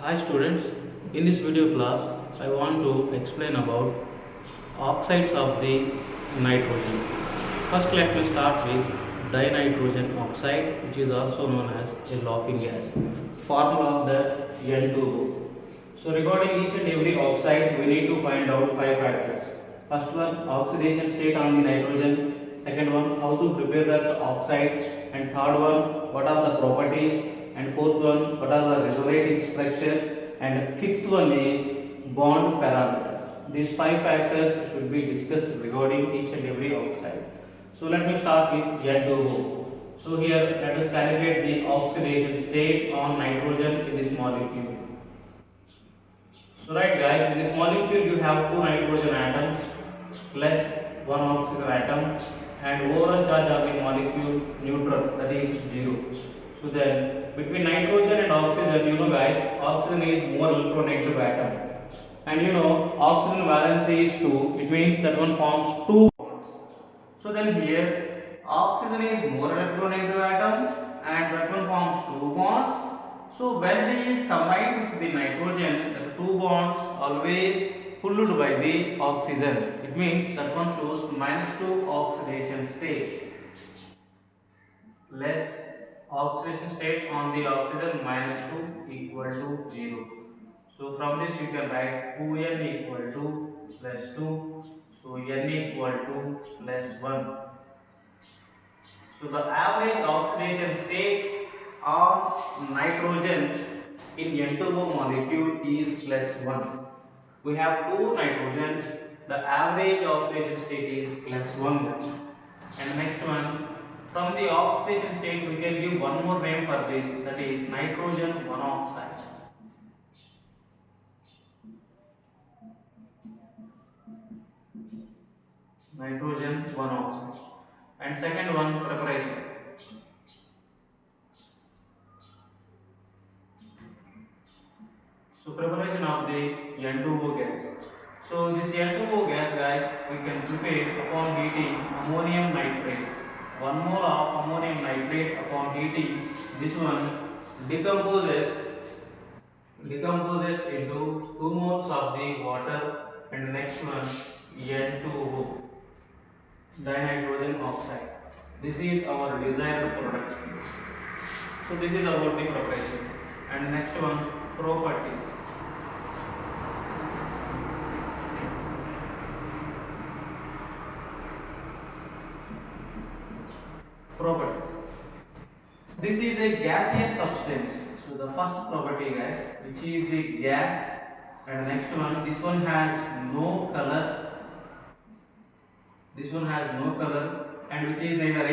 Hi students, in this video class I want to explain about oxides of the nitrogen. First let me start with dinitrogen oxide, which is also known as a laughing gas. Formula of the N2O. So regarding each and every oxide we need to find out 5 factors. First one, oxidation state on the nitrogen. Second one, how to prepare that oxide. And third one, what are the properties. And fourth one, what are the resonating structures. And fifth one is bond parameters. These 5 factors should be discussed regarding each and every oxide. So let me start with N2O. So here let us calculate the oxidation state on nitrogen in this molecule. So right guys, in this molecule you have 2 nitrogen atoms plus 1 oxygen atom, and overall charge of the molecule neutral, that is 0. So then between nitrogen and oxygen, you know guys, oxygen is more electronegative atom, and you know oxygen valency is 2, it means that one forms 2 bonds. So then here oxygen is more electronegative atom and that one forms 2 bonds. So when it is combined with the nitrogen, the 2 bonds always pulled by the oxygen. It means that one shows -2 oxidation state. Less oxidation state on the oxygen -2 equal to 0. So from this you can write 2n equal to plus 2. So n equal to plus 1. So the average oxidation state of nitrogen in N2O molecule is plus 1. We have 2 nitrogens, the average oxidation state is plus 1 guys. And next one, from the oxidation state we can give one more name for this, that is nitrogen monoxide. Nitrogen monoxide. And second one, preparation. So preparation of the N2O gas. So this N2O gas guys, we can prepare upon heating ammonium nitrate. 1 mole of ammonium nitrate upon heating, this one decomposes into 2 moles of the water, and the next one N2O, dinitrogen oxide. This is our desired product. So this is about the preparation. And next one, properties. Properties. This is a gaseous substance. So the first property guys, which is a gas, and next one, this one has no color. This one has no color, and which is neither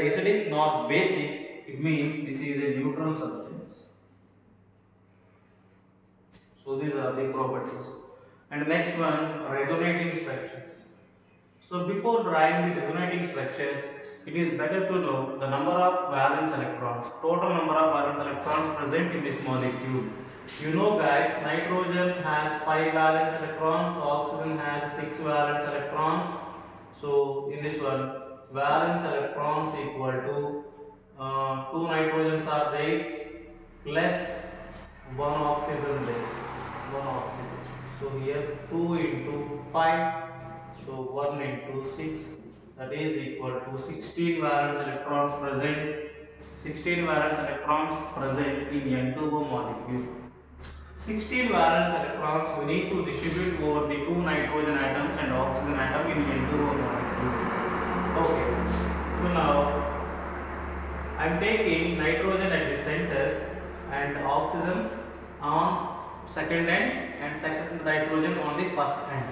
acidic nor basic. It means this is a neutral substance. So these are the properties. And next one, resonating structures. So before drawing the resonating structures, it is better to know the number of valence electrons, total number of valence electrons present in this molecule. You know guys, nitrogen has 5 valence electrons, oxygen has 6 valence electrons. So in this one, valence electrons equal to 2 nitrogens are there plus 1 oxygen there, 1 oxygen. So here 2 into 5, so 1 into 6, that is equal to 16 valence electrons present. 16 valence electrons present in N2O molecule. 16 valence electrons we need to distribute over the 2 nitrogen atoms and oxygen atom in N2O molecule. Okay. So now I am taking nitrogen at the center and oxygen on second end and second nitrogen on the first end.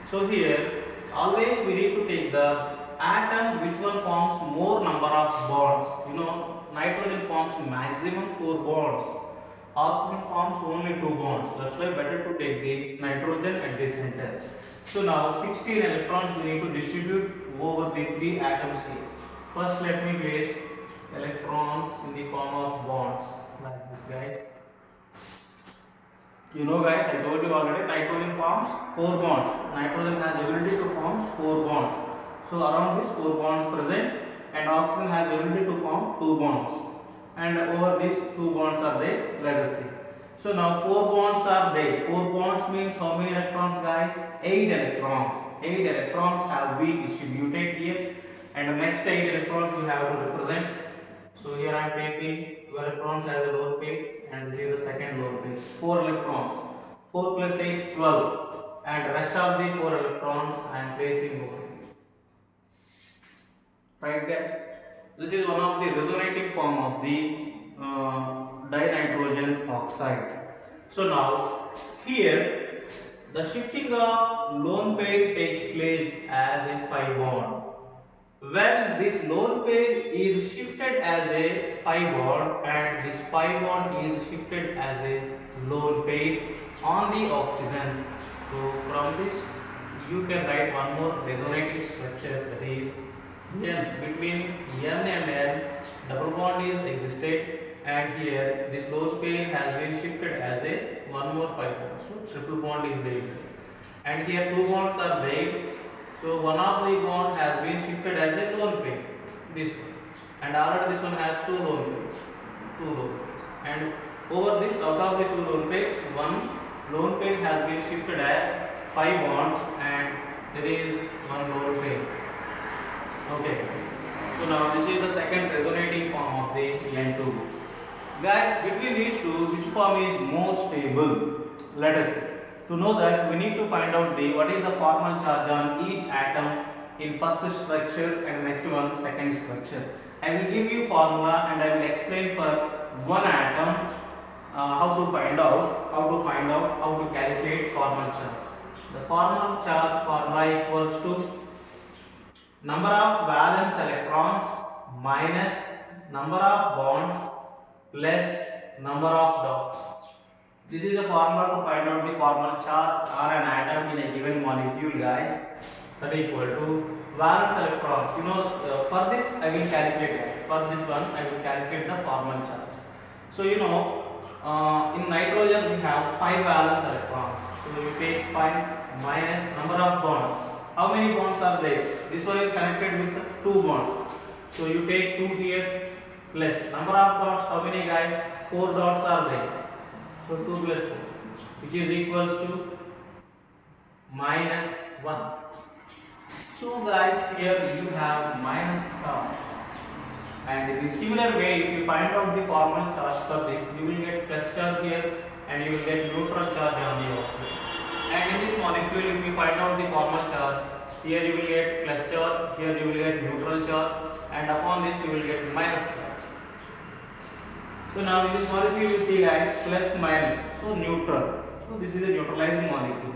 So here always we need to take the atom which one forms more number of bonds. You know nitrogen forms maximum 4 bonds. Oxygen forms only 2 bonds. That's why better to take the nitrogen at the center. So now 16 electrons we need to distribute over the 3 atoms here. First let me place electrons in the form of bonds like this guys. You know guys, I told you already, nitrogen forms 4 bonds. Nitrogen has ability to form 4 bonds. So around these 4 bonds present, and oxygen has ability to form 2 bonds. And over these 2 bonds are there, let us see. So now four bonds are there. Four bonds means how many electrons, guys? Eight electrons. Eight electrons have been distributed here, and the next eight electrons we have to represent. So here I am taking 2 electrons as a lone pair, and this is the second lone pair. 4 electrons. 4 plus 8, 12. And rest of the 4 electrons I am placing over here. Right, guys? This is one of the resonating form of the dinitrogen oxide. So now here the shifting of lone pair takes place as a pi bond. When this lone pair is shifted as a pi bond and this pi bond is shifted as a lone pair on the oxygen. So from this you can write one more resonating structure, that is N. Between N and N double bond is existed, and here this lone pair has been shifted as a one more pi bond. So triple bond is there, and here two bonds are there. So one of the bond has been shifted as a lone pair, this one, and already this one has two lone pairs, and over this, out of the two lone pairs, one lone pair has been shifted as pi bond, and there is one lone pair. Okay, so now this is the second resonating form of the N2. Guys, between these two, which form is more stable? Let us see. To know that, we need to find out what is the formal charge on each atom in first structure and next one second structure. I will give you formula and I will explain for one atom how to calculate formal charge. The formal charge formula equals to number of valence electrons minus number of bonds plus number of dots. This is a formula to find out the formal charge on an atom in a given molecule, guys. That is equal to valence electrons. For this I will calculate, guys. For this one I will calculate the formal charge. So in nitrogen we have 5 valence electrons. So you take 5 minus number of bonds. How many bonds are there? This one is connected with 2 bonds. So you take 2 here plus number of dots. How many, guys? 4 dots are there. So 2 plus 4, which is equals to minus 1. So guys, here you have minus charge. And in the similar way, if you find out the formal charge for this, you will get plus charge here and you will get neutral charge on the oxygen. And in this molecule, if you find out the formal charge, here you will get plus charge, here you will get neutral charge, and upon this you will get minus charge. So now in this molecule you see, guys, plus minus, so neutral. So this is a neutralizing molecule,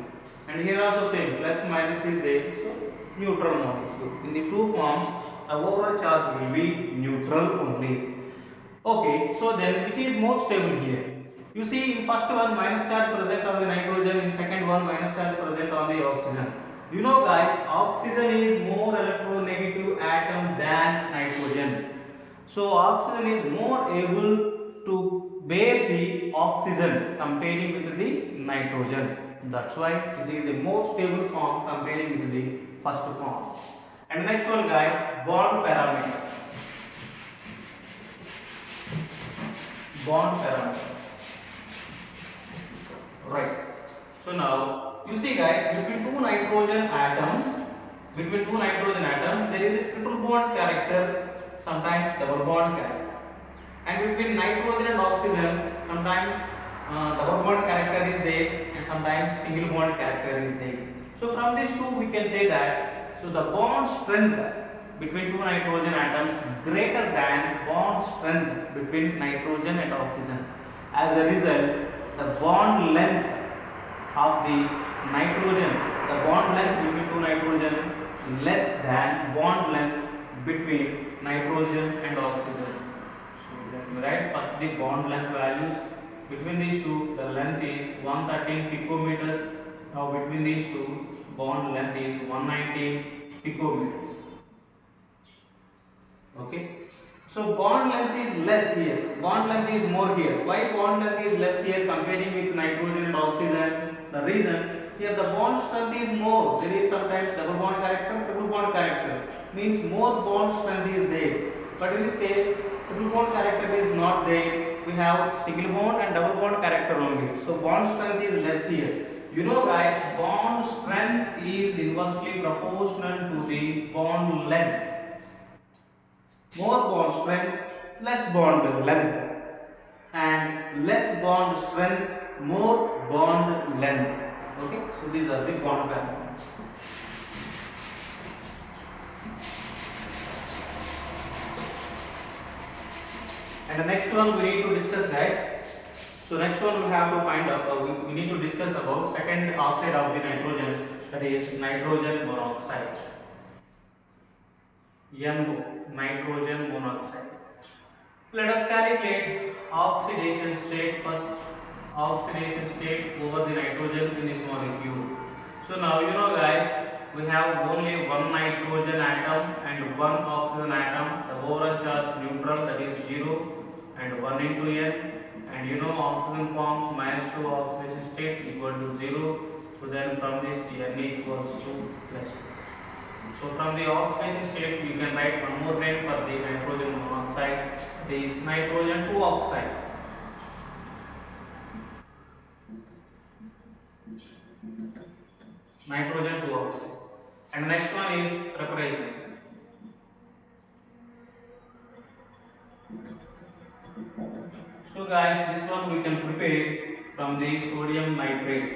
and here also same, plus minus is there, so neutral molecule. In the two forms, the overall charge will be neutral only. Okay, so then which is more stable here? You see, in first one minus charge present on the nitrogen, in second one minus charge present on the oxygen. You know, guys, oxygen is more electronegative atom than nitrogen. So oxygen is more able to bear the oxygen comparing with the nitrogen. That's why this is a more stable form comparing with the first form. And next one, guys, bond parameters. Bond parameters. Right. So now you see, guys, between two nitrogen atoms, there is a triple bond character, sometimes double bond character. And between nitrogen and oxygen, sometimes double bond character is there and sometimes single bond character is there. So from these two we can say that, so the bond strength between two nitrogen atoms is greater than bond strength between nitrogen and oxygen. As a result, the bond length of the nitrogen, the bond length between two nitrogen less than bond length between nitrogen and oxygen. Right, first the bond length values between these two, the length is 113 picometers. Now between these two, bond length is 119 picometers. Okay, so bond length is less here, bond length is more here. Why bond length is less here comparing with nitrogen and oxygen? The reason, here the bond strength is more. There is sometimes double bond character, triple bond character, means more bond strength is there. But in this case, triple bond character is not there, we have single bond and double bond character only. So bond strength is less here. You know guys, bond strength is inversely proportional to the bond length. More bond strength, less bond length, and less bond strength, more bond length. Okay, so these are the bond parameters. And the next one we need to discuss, guys. So next one we have to find out, we need to discuss about second oxide of the nitrogen, that is nitrogen monoxide. NO, nitrogen monoxide. Let us calculate oxidation state first. Oxidation state over the nitrogen in this molecule. So now you know guys, we have only one nitrogen atom and one oxygen atom. The overall charge neutral, that is 0 and 1 into N. And you know oxygen forms -2 oxidation state equal to 0. So then from this N equals to +2. So from the oxidation state you can write one more name for the nitrogen monoxide, it is nitrogen 2 oxide. Nitrogen 2 oxide. And next one is preparation. So guys, this one we can prepare from the sodium nitrate.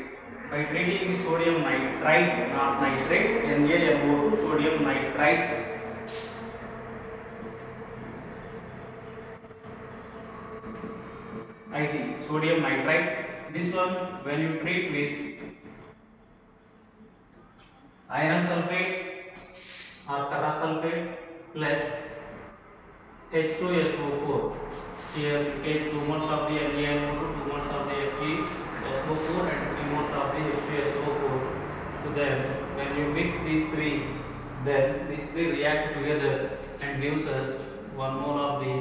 By treating the sodium nitrite, not nitrate, NaNO2 sodium nitrite. IT, sodium nitrite. This one, when you treat with iron sulfate or ferrous sulfate plus H2SO4. Here you take 2 moles of the NaNO2, 2 moles of the FeSO4 and 3 moles of the H2SO4. So then when you mix these three, then these three react together and gives us 1 mole of the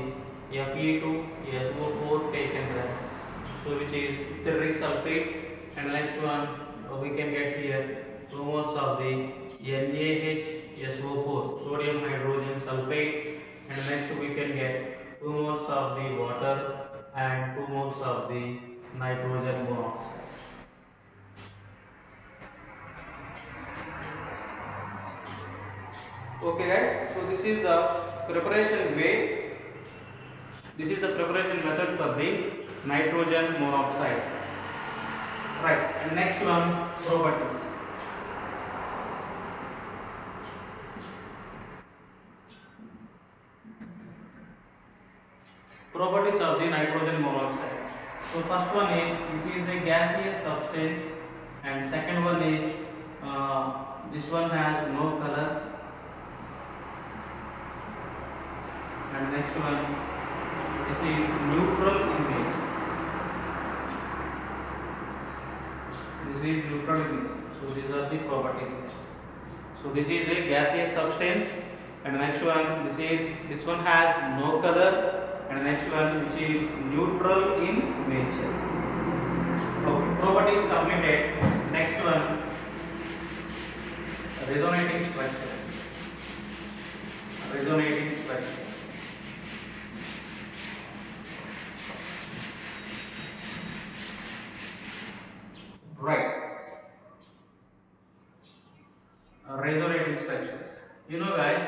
Fe2SO4 taken as. So which is ferric sulfate, and next one we can get here 2 moles of the NaHSO4 sodium hydrogen sulfate, and next we can get 2 moles of the water and 2 moles of the nitrogen monoxide. Okay guys, so this is the preparation way. This is the preparation method for the nitrogen monoxide. Right, and next one, properties. Properties of the nitrogen monoxide. So first one is, this is a gaseous substance, and second one is this one has no color, and next one, this is neutral in nature. This is neutral in nature. So these are the properties. So this is a gaseous substance, and next one, this one has no color, and next one which is neutral in nature. Okay, properties completed. Next one, resonating structures. Resonating structures. Right. Resonating structures. You know guys,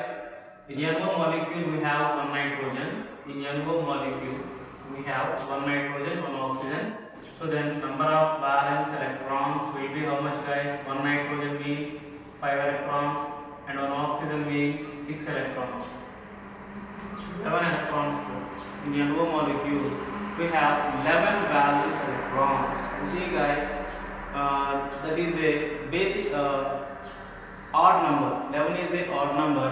in NO molecule we have one nitrogen. In NO molecule we have one nitrogen, one oxygen. So then number of valence electrons will be how much guys? One nitrogen means 5 electrons and one oxygen means 6 electrons. 11 electrons too. In NO molecule we have 11 valence electrons. You see guys, that is a basic odd number. 11 is a odd number.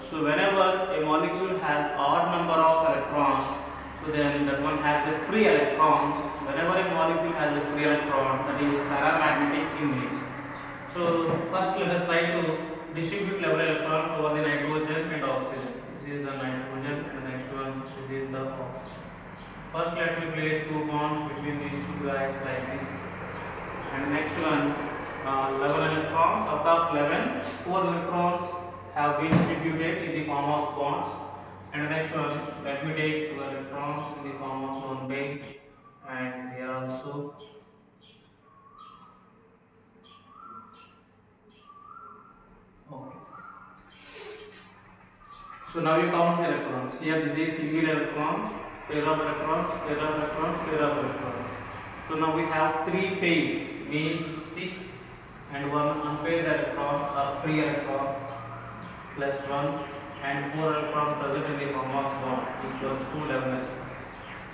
So whenever a molecule has odd number of electrons, so then that one has a free electrons. Whenever a molecule has a free electron, that is paramagnetic in nature. So first let us try to distribute 11 electrons over the nitrogen and oxygen. This is the nitrogen, and the next one, this is the oxygen. First let me place 2 bonds between these two guys like this. And next one, 11 electrons. Out of 11, 4 electrons have been distributed in the form of bonds, And the next one, let me take two electrons in the form of lone pair, and here also. Okay. So now you count the electrons. Here this is single electron, pair of electrons, pair of electrons, pair of electrons. So now we have three pairs, means 6 and one unpaired electron or free electron plus 1 and 4 electrons present in the form of bond equals to 11 electrons.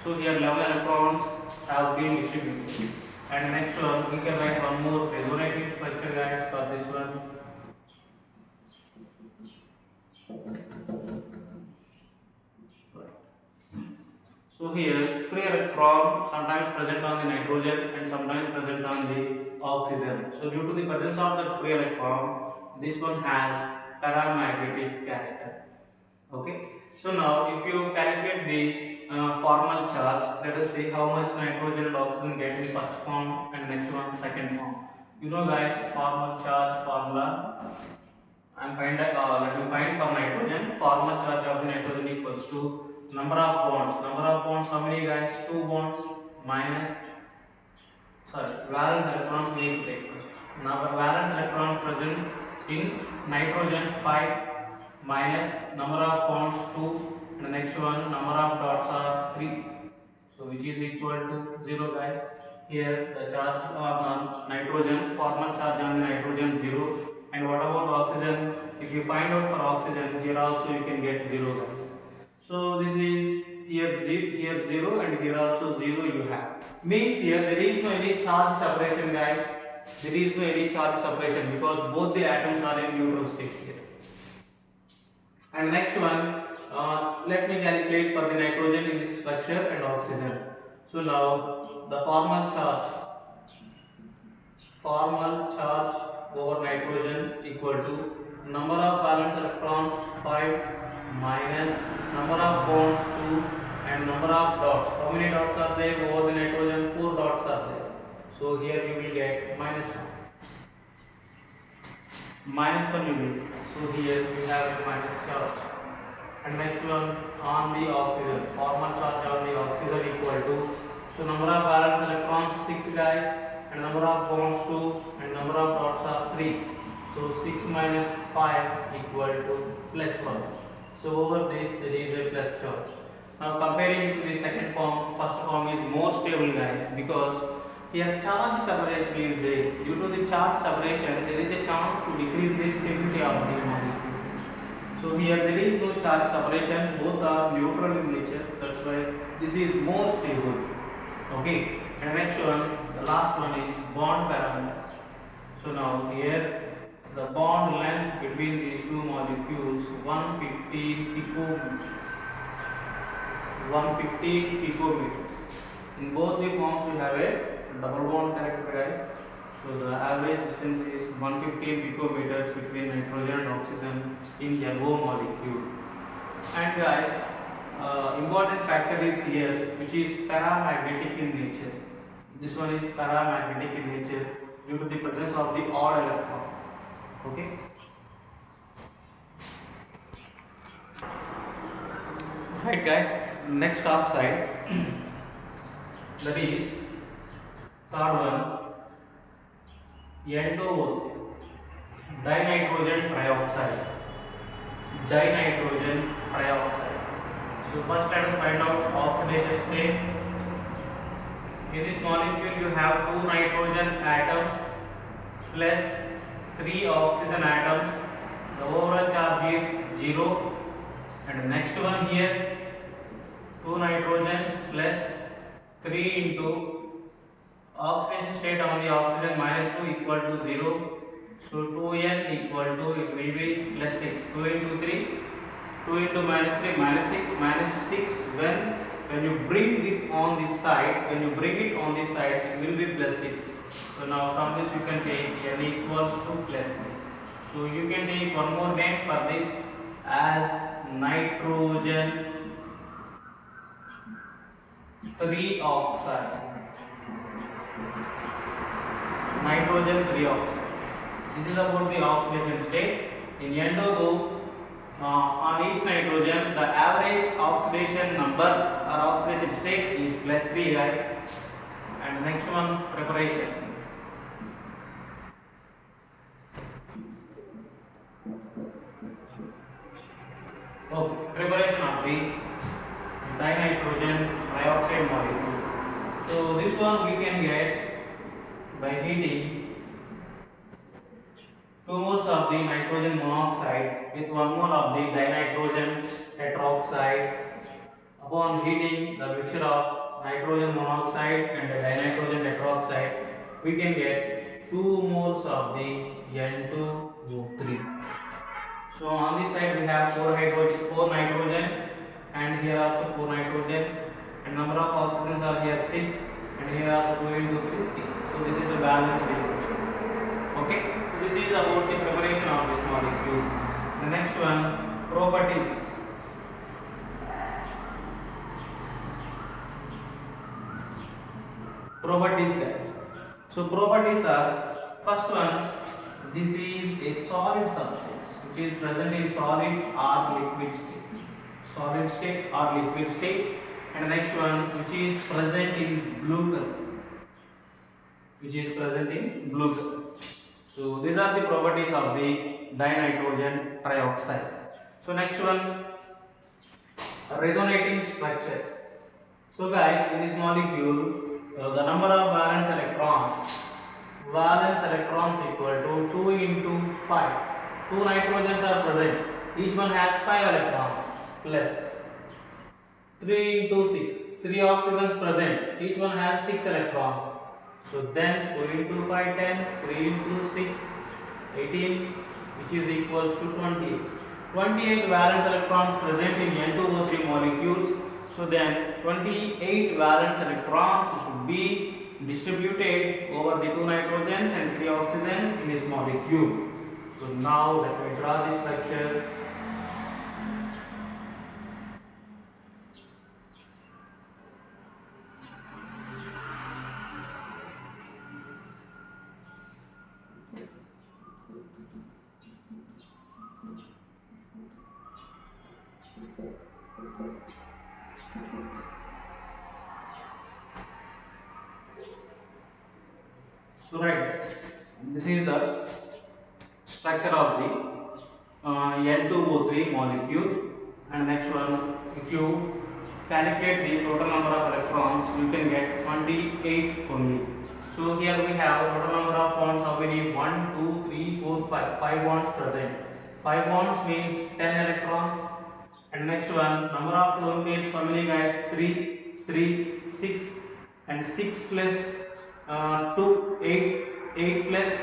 So here 11 electrons have been distributed. And next one, we can write one more resonating structure guys for this one. So here free electron sometimes present on the nitrogen and sometimes present on the oxygen. So due to the presence of that free electron, this one has paramagnetic character. Okay. So now if you calculate the formal charge, let us say how much nitrogen and oxygen get in first form and next one second form. You know guys, formal charge formula. Let me find for nitrogen. Formal charge of the nitrogen equals to number of bonds. Number of bonds, how many guys? 2 bonds minus, valence electrons we need to take first. Now valence electrons present in nitrogen 5 minus number of bonds 2 and the next one number of dots are 3. So which is equal to 0 guys. Here the charge on nitrogen, formal charge on the nitrogen 0. And what about oxygen? If you find out for oxygen, here also you can get 0 guys. So this is here 0 and here also 0 you have. Means here there is no any charge separation guys. There is no any charge separation because both the atoms are in neutral state here. And next one, let me calculate for the nitrogen in this structure and oxygen. So now the formal charge over nitrogen equal to number of valence electrons 5 minus number of bonds 2 and number of dots. How many dots are there over the nitrogen? 4 dots are there. So here you will get minus 1. Minus 1 you will get. So here we have a minus charge. And next one on the oxygen. Formal charge on the oxygen equal to, so number of valence electrons 6 guys and number of bonds 2 and number of dots are 3. So 6 minus 5 equal to plus 1. So over this there is a plus charge. Now comparing with the second form, first form is more stable guys because here charge separation is there. Due to the charge separation, there is a chance to decrease the stability of the molecule. So here there is no charge separation, both are neutral in nature. That's why this is more stable. Okay. And next one, the last one is bond parameters. So now here the bond length between these two molecules 115 picometers. 115 picometers. In both the forms we have a double bond character guys. So the average distance is 115 picometers between nitrogen and oxygen in LO molecule. And guys, important factor is here, which is paramagnetic in nature. This one is paramagnetic in nature due to the presence of the odd electron. Okay. Right guys, next oxide that is third one, N2O3, dinitrogen trioxide. Dinitrogen trioxide. So first let us find out oxidation state. In this molecule you have 2 nitrogen atoms plus 3 oxygen atoms. The overall charge is 0. And the next one here 2 nitrogens plus 3 into oxidation state on the oxygen minus 2 equal to 0. So 2n equal to, it will be plus 6. 2 into 3, 2 into minus 3 minus 6, minus 6 when you bring this on this side, when you bring it on this side, it will be plus 6. So now from this you can take n equals to plus 3. So you can take one more name for this as nitrogen 3 oxide. Nitrogen 3 oxide. This is about the oxidation state. In N2O, on each nitrogen, the average oxidation number or oxidation state is +3, guys. And next one, preparation. Okay, preparation of the dinitrogen trioxide molecule. So this one we can get by heating 2 moles of the nitrogen monoxide with 1 mole of the dinitrogen tetroxide. Upon heating the mixture of nitrogen monoxide and the dinitrogen tetroxide, we can get 2 moles of the N2O3. So on this side we have 4 nitrogens, and here also 4 nitrogens, and number of oxygens are here 6, and here also 2 into 3 6. So this is the balanced equation. Okay, so this is about the preparation of this molecule. The next one, properties. Properties, guys. So properties are, first one, this is a solid substance which is present in solid or liquid state. Solid state or liquid state. And the next one, which is present in blue color. Which is present in blue color. So these are the properties of the dinitrogen trioxide. So next one, resonating structures. So guys, in this molecule, the number of valence electrons equal to 2 into 5. 2 nitrogens are present, each one has 5 electrons, plus 3 into 6, 3 oxygens present, each one has 6 electrons. So then 2 into 5, 10, 3 into 6, 18, which is equals to 28. 28 valence electrons present in N2O3 molecules. So then 28 valence electrons should be distributed over the 2 nitrogens and 3 oxygens in this molecule. So now let me draw this structure. So right, this is the structure of the N2O3 molecule. And next one, if you calculate the total number of electrons, you can get 28 only. So here we have total number of bonds, how many? 1, 2, 3, 4, 5. 5 bonds present. 5 bonds means 10 electrons. And next one, number of lone pairs, how many, guys? 3, 3, 6, and 6 plus 2, 8, 8 plus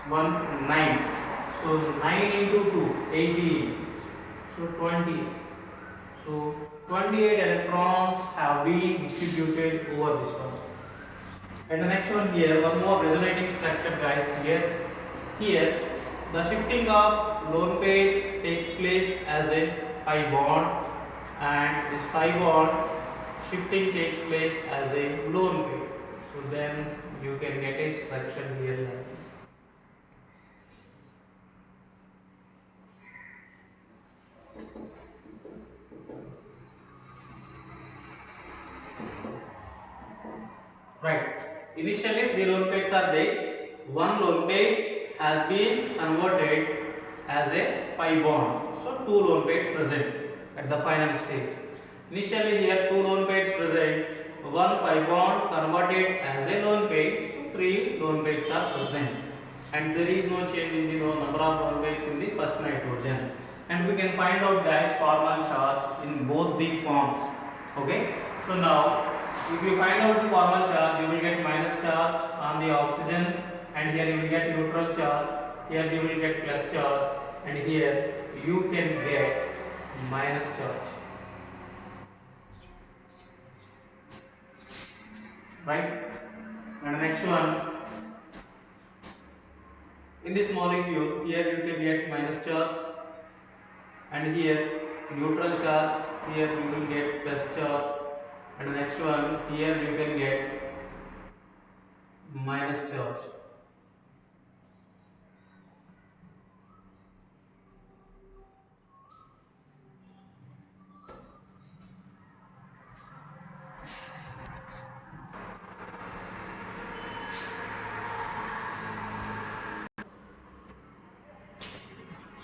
1, 9. So 9 into 2, 18. So 20. So 28 electrons have been distributed over this one. And the next one here, one more resonating structure, guys. Here the shifting of lone pair takes place as a pi bond, and this pi bond shifting takes place as a lone pair. So then you can get a structure here like this. Right. Initially, 3 lone pairs are there. One lone pair has been converted as a pi bond. So 2 lone pairs present at the final stage. Initially, here 2 lone pairs present. One pi bond converted as a lone pair. So 3 lone pairs are present. And there is no change in the number of lone pairs in the first nitrogen. And we can find out dash formal charge in both the forms. Okay. So now, if you find out the formal charge, you will get minus charge on the oxygen, and here you will get neutral charge, here you will get plus charge, and here you can get minus charge. Right? And the next one, in this molecule, here you can get minus charge, and here neutral charge, here you will get plus charge. And the next one, here you can get minus charge.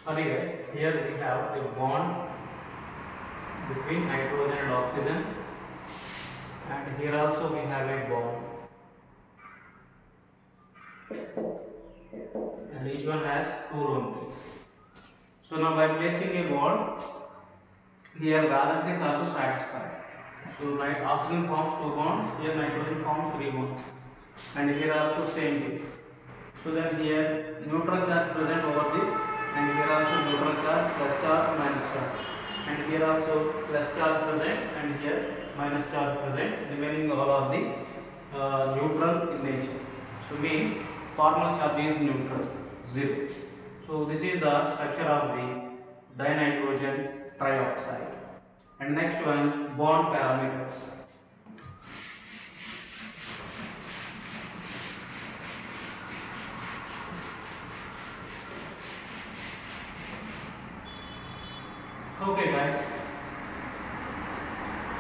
Sorry guys, here we have a bond between nitrogen and oxygen, and here also we have a bond, and each one has two rhombus. So now by placing a bond, here valence is also satisfied. So oxygen forms two bonds, here nitrogen forms three bonds, and here also same case. So then here neutral charge present over this, and here also neutral charge, plus charge, minus charge, and here also plus charge present, and here minus charge present, remaining all are the neutral in nature. So means formal charge is neutral, 0. So this is the structure of the dinitrogen trioxide. And next one, bond parameters. Okay guys,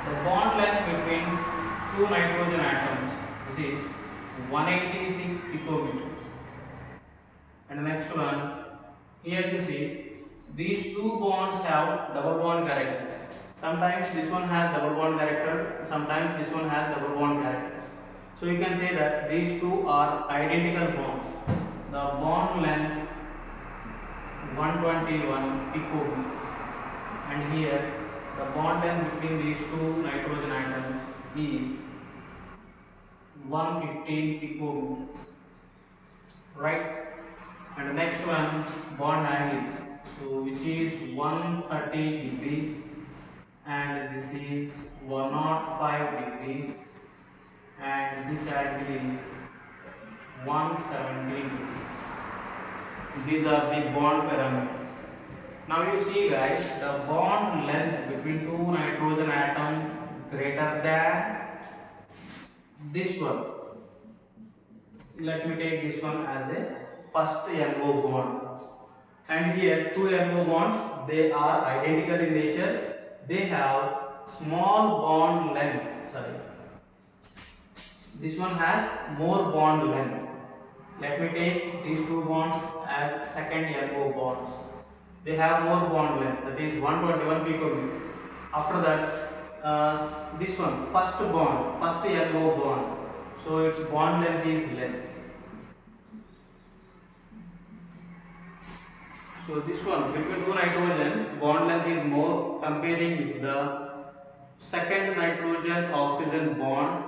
the bond length between two nitrogen atoms, this is 186 picometers. And the next one, here you see these two bonds have double bond characters. Sometimes this one has double bond character, sometimes this one has double bond character. So you can say that these two are identical bonds. The bond length 121 picometers, and here the bond length between these two nitrogen atoms is 115 picometers, right? And the next one, bond angles, so which is 130 degrees, and this is 105 degrees, and this angle is 117 degrees. These are the bond parameters. Now you see guys, the bond length between two nitrogen atoms greater than this one. Let me take this one as a first NO bond. And here two NO bonds, they are identical in nature. They have small bond length. Sorry. This one has more bond length. Let me take these two bonds as second NO bonds. They have more bond length, that is 121 picometers. After that, this one, first bond, first NO bond, so its bond length is less. So this one, between two nitrogens, bond length is more comparing with the second nitrogen oxygen bond,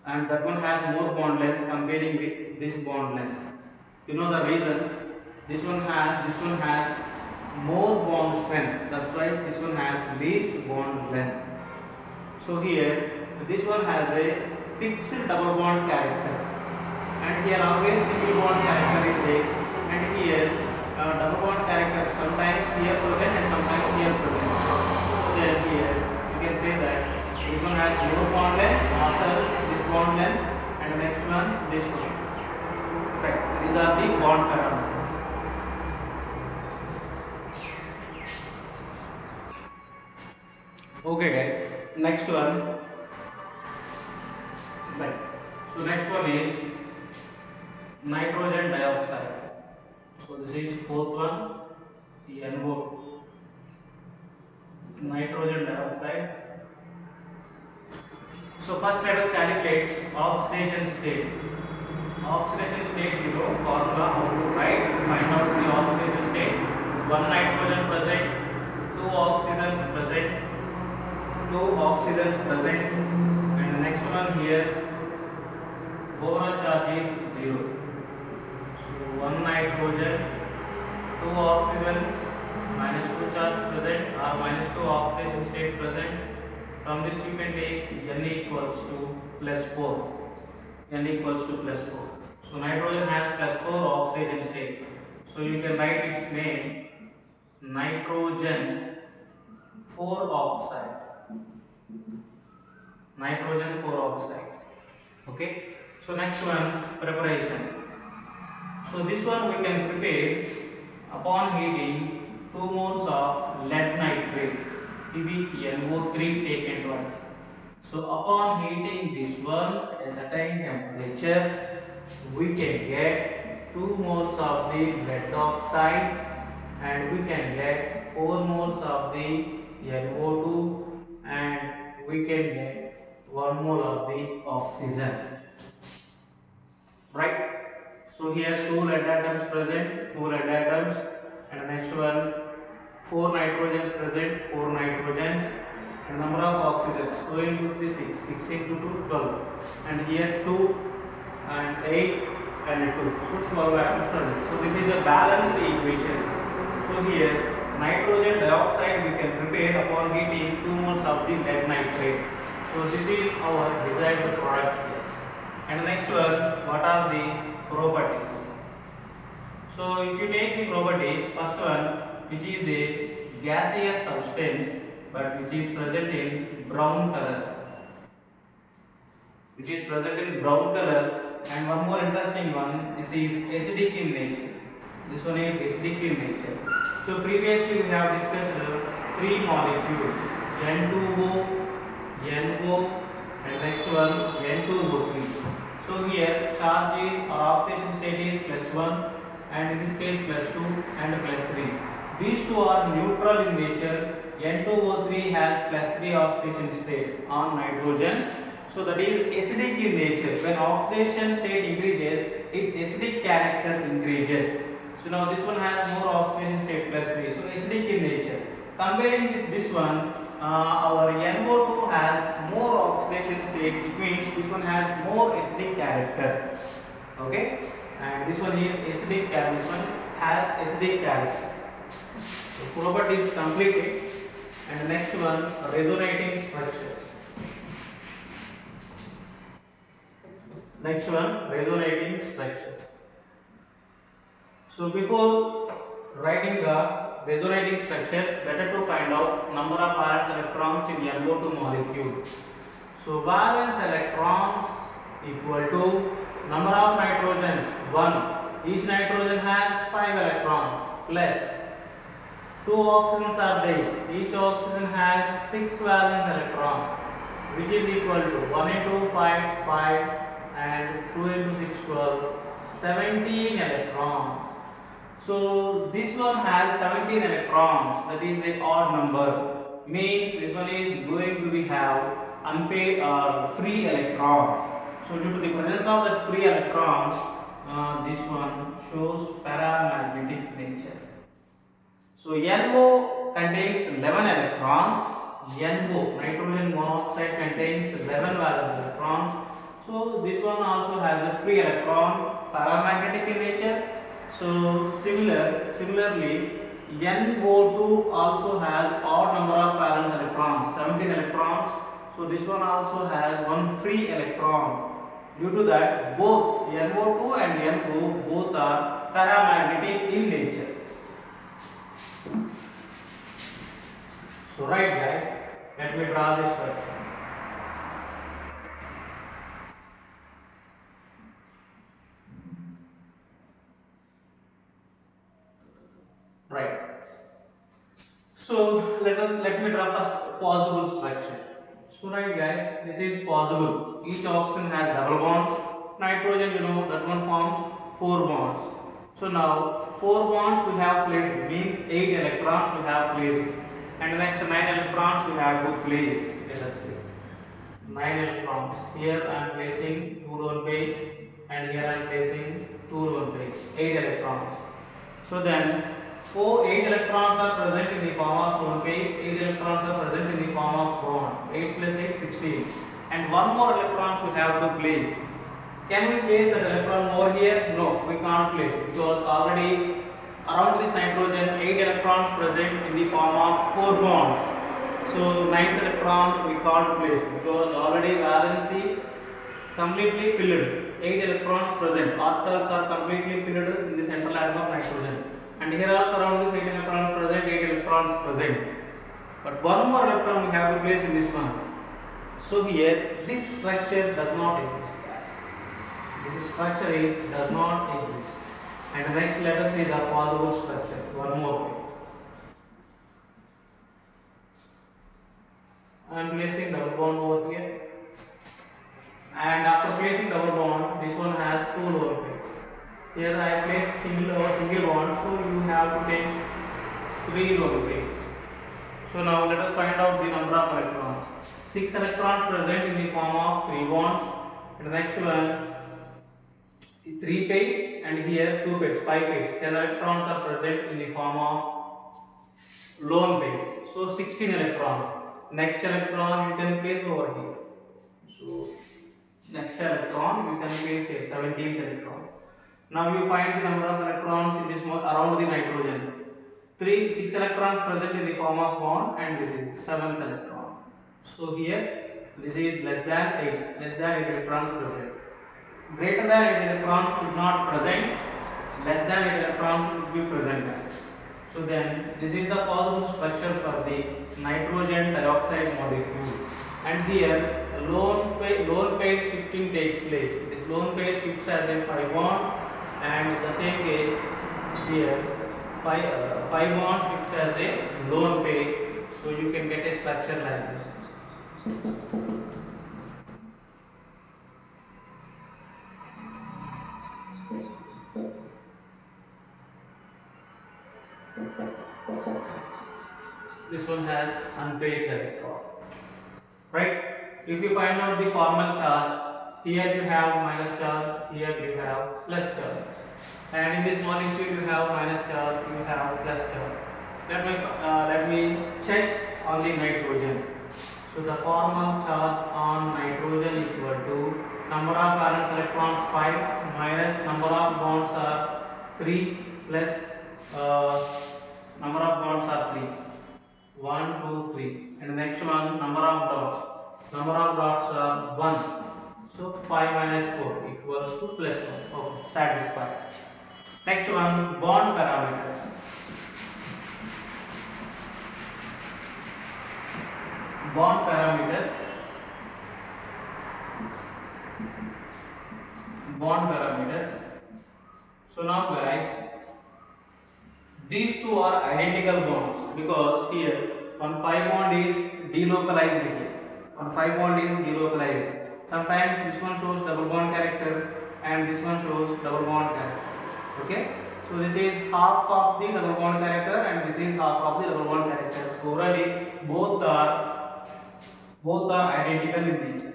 and that one has more bond length comparing with this bond length. You know the reason? This one has more bond strength. That's why this one has least bond length. So here this one has a fixed double bond character, and here always single bond character is there, and here double bond character sometimes here present and sometimes here present. So then here you can say that this one has more bond length after this bond length, and the next one this one. Right. These are the bond parameters. Okay guys, next one. Right. So next one is nitrogen dioxide. So this is fourth one, NO, nitrogen dioxide. So first let us calculate oxidation state. Oxidation state, you know formula how to write to find out the oxidation state. One nitrogen present, two oxygen present, two oxygens present, and the next one here overall charge is 0. So one nitrogen, two oxygens, minus 2 charge present or minus 2 oxidation state present. From this you can take N equals to plus 4. N equals to plus 4. So nitrogen has plus 4 oxidation state. So you can write its name nitrogen 4 oxide. Nitrogen 4 oxide. Okay. So next one, preparation. So this one we can prepare upon heating 2 moles of lead nitrate, PbNO3 taken twice. So upon heating this one at a certain temperature, we can get 2 moles of the lead oxide and we can get 4 moles of the NO2 and we can get 1 mole of the oxygen, right? So here 2 lead atoms present, 2 lead atoms, and the next one 4 nitrogens present, 4 nitrogens, and number of oxygens 2 into 3 6, 6 into 2 12, and here 2 and 8 and 2, so 12 atoms present. So this is a balanced equation. So here nitrogen dioxide we can prepare upon heating 2 moles of the lead nitrate. So this is our desired product here. And next one, what are the properties? So if you take the properties, first one, which is a gaseous substance but which is present in brown color, and one more interesting one, this is acidic in nature. This one is acidic in nature. So previously we have discussed three molecules, N2O, NO, and next one N2O3. So here charge is or oxidation state is +1, and in this case +2 and +3. These two are neutral in nature. N2O3 has +3 oxidation state on nitrogen. So that is acidic in nature. When oxidation state increases, its acidic character increases. So now this one has more oxidation state +3. So acidic in nature. Comparing with this one, our NO2 has more oxidation state. It means this one has more acidic character. Okay, and this one is acidic character. This one has acidic character. So property is completed. And the next one, resonating structures. Next one, resonating structures. So before writing the resonating structures, better to find out number of valence electrons in NO2 molecule. So valence electrons equal to number of nitrogens 1. Each nitrogen has 5 electrons plus 2 oxygens are there. Each oxygen has 6 valence electrons, which is equal to 1 into 5 5 and 2 into 6 12, 17 electrons. So this one has 17 electrons, that is an odd number, means this one is going to be have unpaid or free electrons. So due to the presence of that free electrons, this one shows paramagnetic nature. So NO contains 11 electrons. NO, nitrogen monoxide, contains 11 valence electrons. So this one also has a free electron, paramagnetic in nature. So similarly, NO2 also has odd number of valence electrons, 17 electrons. So this one also has one free electron. Due to that, both NO2 and NO both are paramagnetic in nature. So right guys, let me draw this structure. Right. So let me draw first possible structure. So right guys, this is possible. Each oxygen has double bonds. Nitrogen, you know, that one forms 4 bonds. So now 4 bonds we have placed, means 8 electrons we have placed, and next 9 electrons we have to place. Let us see. 9 electrons. Here I am placing 2 lone pairs, and here I am placing 2 lone pairs. 8 electrons. So then 8 electrons are present in the form of lone pairs, 8 electrons are present in the form of bond. 8 plus 8, 16. And one more electrons we have to place. Can we place that electron more here? No, we can't place, because already around this nitrogen 8 electrons present in the form of 4 bonds. So 9th electron we can't place, because already valency completely filled. 8 electrons present. Orbitals are completely filled in the central atom of nitrogen. And here also around this 8 electrons present, 8 electrons present. But one more electron we have to place in this one. So here this structure does not exist. This structure does not exist. And next let us see the possible structure. One more. I am placing double bond over here. And after placing double bond, this one has 2 lone pairs. Here I placed single bond, so you have to take 3 lone pairs. So now let us find out the number of electrons. 6 electrons present in the form of 3 bonds. And the next one, 3 pairs, and here 2 pairs, 5 pairs. 10 electrons are present in the form of lone pairs. So 16 electrons. Next electron you can place over here. So next electron you can place here, 17th electron. Now you find the number of electrons in this around the nitrogen. 6 electrons present in the form of bond, and this is 7th electron. So here this is less than 8 electrons present. Greater than 8 electrons should not present, less than 8 electrons should be present, guys. So then this is the possible structure for the nitrogen dioxide molecule, and here lone pair shifting takes place. This lone pair shifts as a pi bond, and in the same case here pi bond shifts as a lone pair. So you can get a structure like this. This one has unpaired electron, right? If you find out the formal charge, here you have minus charge, here you have plus charge, and in this molecule you have minus charge, you have plus charge. Let me check on the nitrogen. So the formal charge on nitrogen equal to number of valence electrons 5 minus number of bonds are 3 plus number of bonds are 3. 1, 2, 3. And the next one, number of dots. Number of dots are 1. So 5 minus 4 equals to plus 1. Okay, satisfied. Next one, bond parameters. Bond parameters. Bond parameters. So now guys, these two are identical bonds, because here one pi bond is delocalized here. One pi bond is delocalized. Sometimes this one shows double bond character and this one shows double bond character. Okay? So this is half of the double bond character and this is half of the double bond character. So already both are identical in nature.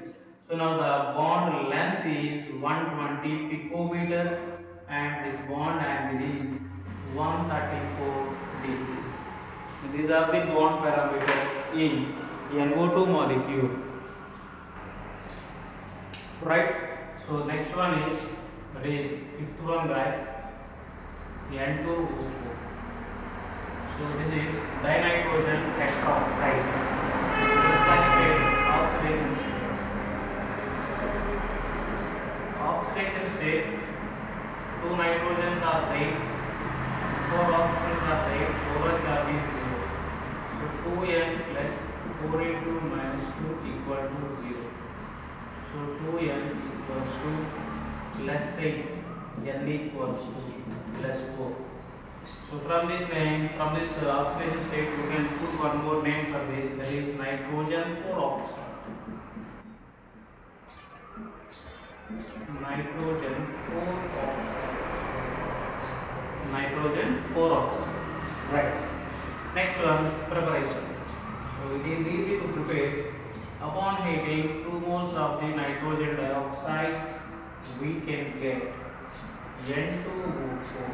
So now the bond length is 120 picometers and this bond angle is 134 degrees. So these are the bond parameters in NO2 molecule. Right? So next one is the fifth one, guys, N2O4. So this is dinitrogen tetroxide. This is like a oxidation state. Oxidation state, 2 nitrogens are there, 4 oxygens are there, overall charge is 0. So 2n plus 4 into minus 2 equal to 0. So 2n equals to, let's say n equals to plus 4. So from this name, from this oxidation state, you can put one more name for this, that is nitrogen 4 oxide. Nitrogen 4 oxide. Nitrogen 4 oxide. Right. Next one, preparation. So it is easy to prepare. Upon heating 2 moles of the nitrogen dioxide, we can get N2O4.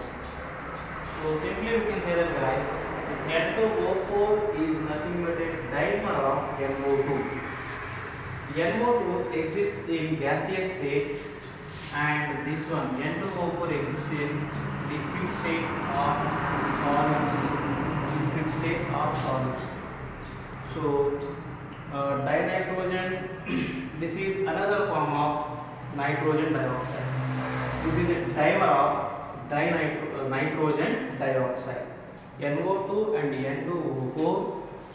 So simply we can say that, guys, this N2O4 is nothing but a dimer of NO2. NO2 exists in gaseous state and this one N2O4 exists in liquid state or solid state. Liquid state or solid state. So dinitrogen, this is another form of nitrogen dioxide. This is a dimer of nitrogen dioxide. NO2 and N2O4.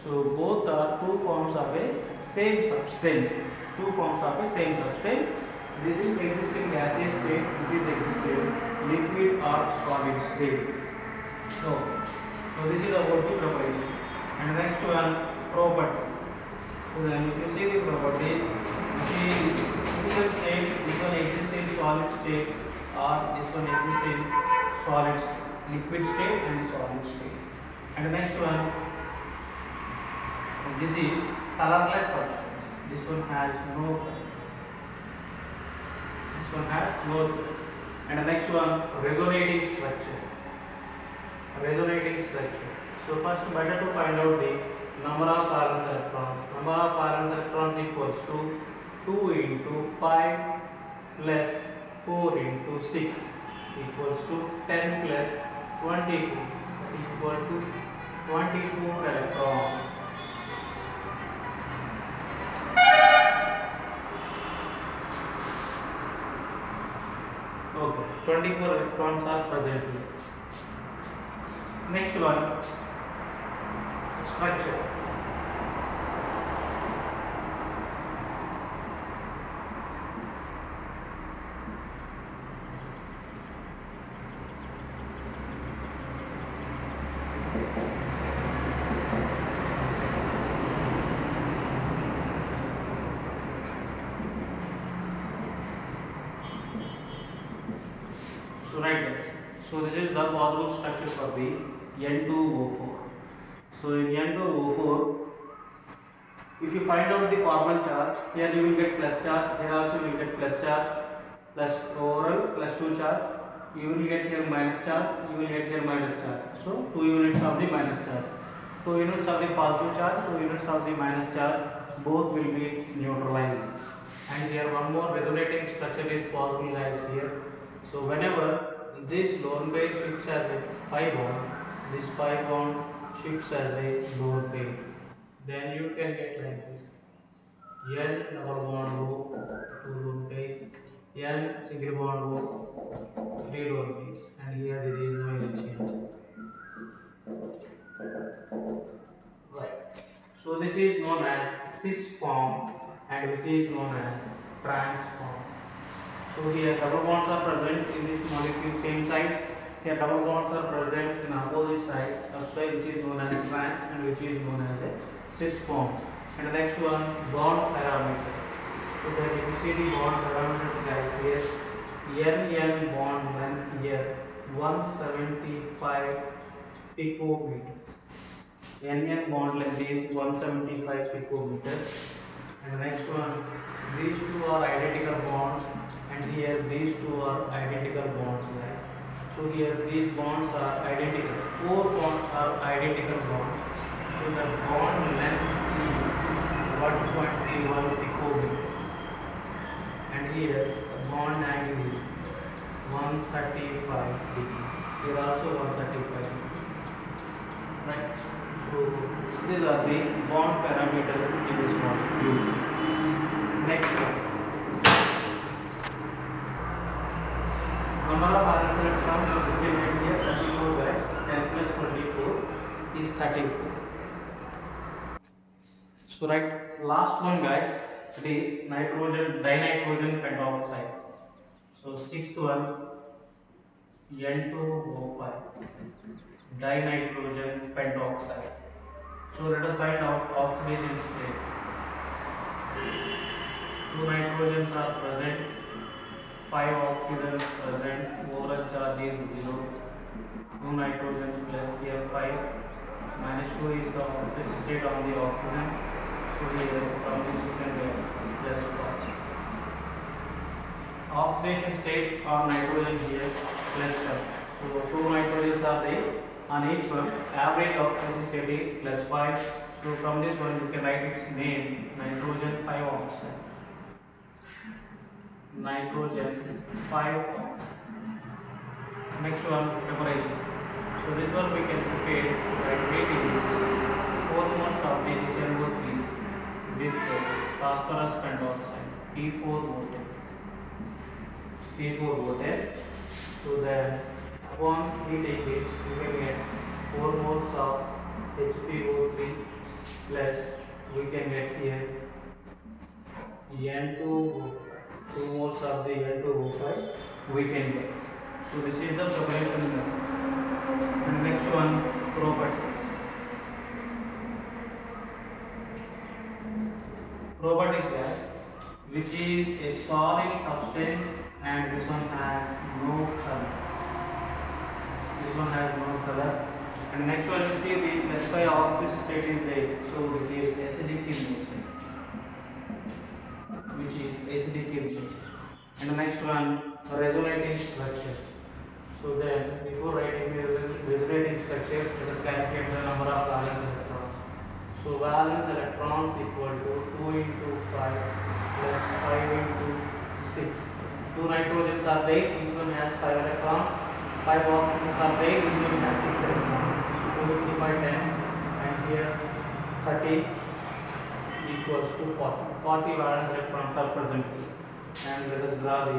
So both are two forms of a same substance. Two forms of a same substance. This is existing gaseous state. This is existing liquid or solid state. So this is about the preparation. And next one, properties. So then if you see the properties, the physical state, this one exists in solid state or this one exists in solid state, liquid state and solid state. And the next one, this is colorless substance. This one has no color. This one has no color. And the next one, resonating structures. Resonating structure. So first, better to find out the number of valence electrons. Number of valence electrons equals to 2 into 5 plus 4 into 6 equals to 10 plus 24 equal to 24 electrons. Okay, 24 electrons are present here. Next one, structure. So right guys, so this is the possible structure for the N2O4. So in N2O4, if you find out the formal charge, here you will get plus charge, here also you will get plus charge, plus overall plus 2 charge, you will get here minus charge, you will get here minus charge. So 2 units of the minus charge, 2 units of the positive charge, 2 units of the minus charge, both will be neutralized. And here one more resonating structure is possible guys here. So whenever this lone pair shifts as a pi bond, this pi bond shifts as a lone pair, then you can get like this: N double bond O, 2 lone pairs, N single bond O, 3 lone pairs, and here there is no LCM. Right. So this is known as cis form, and which is known as trans form. So here double bonds are present in this molecule same side. Here double bonds are present in opposite sides. That's why which is known as trans and which is known as a cis form. And the next one, bond parameters. So then if you see the bond parameters guys here, N bond length here 175 picometers. N bond length is 175 picometers. And the next one, these two are identical bonds. And here these two are identical bonds guys. So here these bonds are identical. 4 bonds are identical bonds. So the bond length is 121 picometers. And here the bond angle is 135 degrees. Here also 135 degrees. Right. So these are the bond parameters in this molecule. Next one. Number of valence electrons so we can get here 34 guys. 10 plus 24 is 34. So right, last one guys, it is nitrogen dinitrogen pentoxide. So sixth one, N2O5 dinitrogen pentoxide. So let us find out oxidation state. 2 nitrogens are present, 5 oxygens present, overall charge is 0. 2 nitrogens plus here 5, minus 2 is the oxidation state on the oxygen. So here from this we can get plus 5. Oxidation state on nitrogen here plus 5. So 2 nitrogens are there on each one. Average oxidation state is plus 5. So from this one you can write its name, nitrogen 5 oxide. Nitrogen 5 oxide. Next one, preparation. So this one we can prepare by taking 4 moles of the HNO3 with phosphorus pentoxide P4 voltage. P4 voltage. So then upon heating this you can get 4 moles of HPO3 plus we can get here N2O5. 2 moles of the N2O5 we can get. So this is the preparation method. And next one, properties. Properties guys, which is a solid substance and this one has no color. This one has no color. And next one you see the plus 5 oxygen state is there. So this is acidic in nature, which is acidic in nature. And the next one resonating structures. So then before writing the resonating structures, let us calculate the number of valence electrons. So valence electrons equal to 2 into 5 plus 5 into 6. Two nitrogens are there, each one has 5 electrons. 5 oxygens are there, each one has 6 electrons. So 2 into 5 10, and here 30 equals to 40. 40 valence electrons are present here. And let us draw the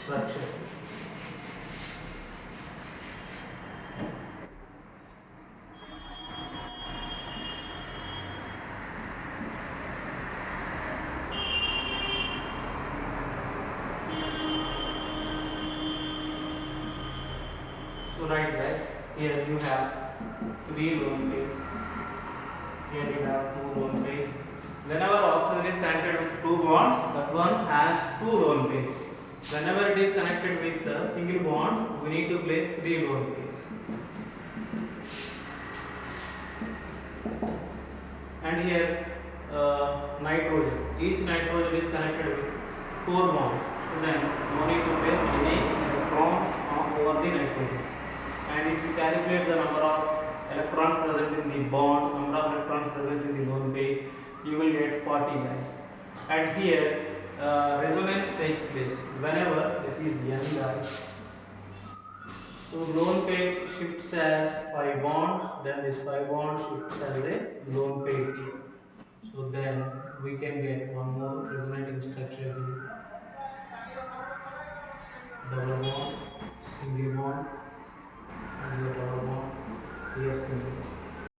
structure. So right guys, here you have 3 lone pairs. Here you have 2 lone pairs. Whenever oxygen is connected with 2 bonds, that one has 2 lone pairs. Whenever it is connected with a single bond, we need to place 3 lone pairs. And here nitrogen. Each nitrogen is connected with 4 bonds. So then no need to place any electrons over the nitrogen. And if you calculate the number of electrons present in the bond, number of electrons present in the lone pair, you will get 40 guys. And here resonance takes place whenever this is n guys. So lone pair shifts as 5 bonds, then this 5 bonds shifts as a lone pair here. So then we can get one more resonating structure here. Double bond, single bond, and here double bond, here single bond.